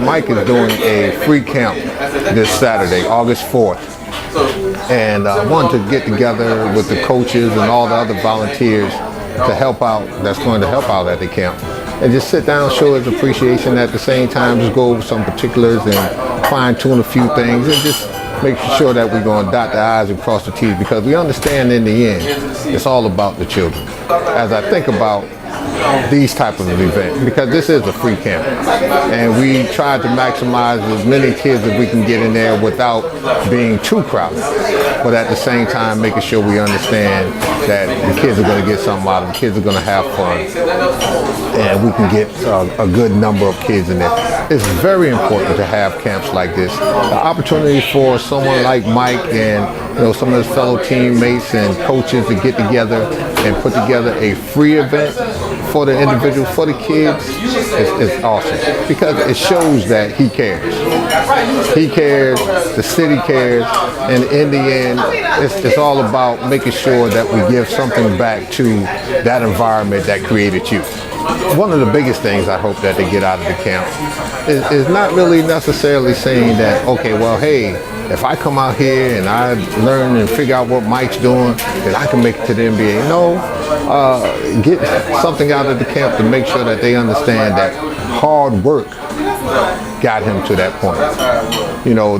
Mike is doing a free camp this Saturday, August 4th. And I wanted to get together with the coaches and all the other volunteers to help out, that's going to help out at the camp. And just sit down, show his appreciation at the same time, just go over some particulars and fine tune a few things and just make sure that we're going to dot the I's and cross the T's, because we understand in the end, it's all about the children. As I think about these type of events, because this is a free camp, and we try to maximize as many kids as we can get in there without being too crowded, but at the same time making sure we understand that the kids are going to get something out of it, the kids are going to have fun, and we can get a good number of kids in there. It's very important to have camps like this. The opportunity for someone like Mike and some of his fellow teammates and coaches to get together and put together a free event for the individual, for the kids, is awesome, because it shows that he cares. He cares, the city cares, and in the end, it's all about making sure that we give something back to that environment that created you. One of the biggest things I hope that they get out of the camp is not really necessarily saying that, okay, well, hey, if I come out here and I learn and figure out what Mike's doing, then I can make it to the NBA. No, get something out of the camp to make sure that they understand that hard work got him to that point.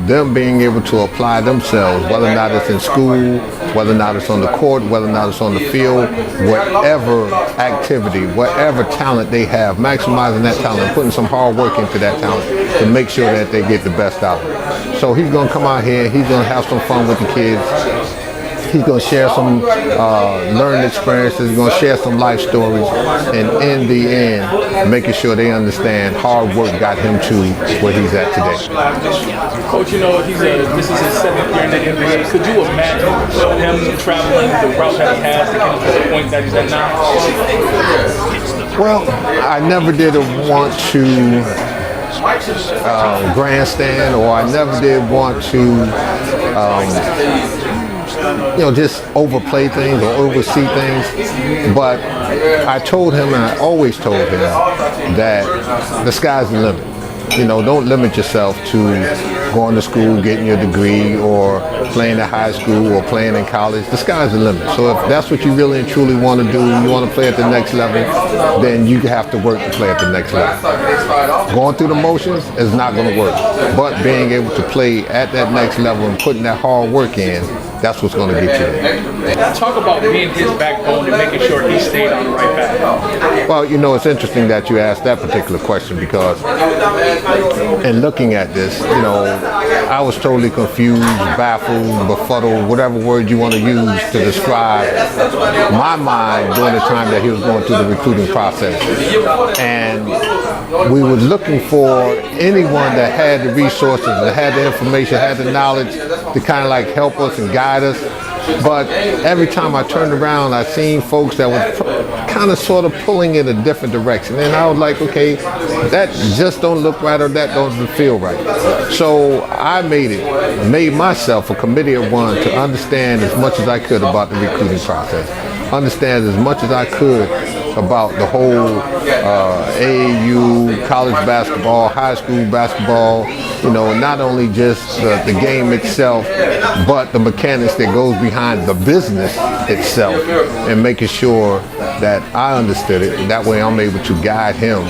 Them being able to apply themselves, whether or not it's in school, whether or not it's on the court, whether or not it's on the field, whatever activity, whatever talent they have, maximizing that talent, putting some hard work into that talent to make sure that they get the best out of it. So he's going to come out here, he's going to have some fun with the kids. He's going to share some learning experiences, he's going to share some life stories, and in the end, making sure they understand hard work got him to where he's at today. Coach, this is his 7th year in the NBA. Could you imagine him traveling the route that he has to get to the point that he's at now? Well, I never did want to grandstand, or I never did want to just overplay things or oversee things. But I told him, and I always told him, that the sky's the limit. Don't limit yourself to going to school, getting your degree, or playing at high school or playing in college. The sky's the limit. So if that's what you really and truly want to do, you want to play at the next level, then you have to work to play at the next level. Going through the motions is not going to work. But being able to play at that next level and putting that hard work in, that's what's going to get you there. Talk about being his backbone and making sure he stayed on the right path. Well, it's interesting that you asked that particular question, because in looking at this, I was totally confused, baffled, befuddled, whatever word you want to use to describe my mind during the time that he was going through the recruiting process. And we were looking for anyone that had the resources, that had the information, had the knowledge to kind of like help us and guide us. But every time I turned around, I seen folks that were kind of sort of pulling in a different direction. And I was like, okay, that just don't look right, or that doesn't feel right. So I made myself a committee of one to understand as much as I could about the recruiting process. Understand as much as I could about the whole AAU, college basketball, high school basketball, not only just the game itself, but the mechanics that goes behind the business itself, and making sure that I understood it. And that way I'm able to guide him,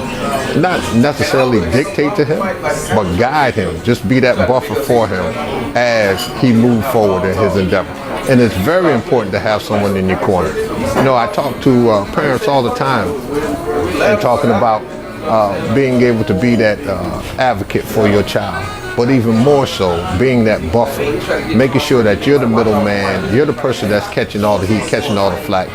not necessarily dictate to him, but guide him, just be that buffer for him as he moves forward in his endeavor. And it's very important to have someone in your corner. I talk to parents all the time, and talking about being able to be that advocate for your child. But even more so, being that buffer, making sure that you're the middleman, you're the person that's catching all the heat, catching all the flack,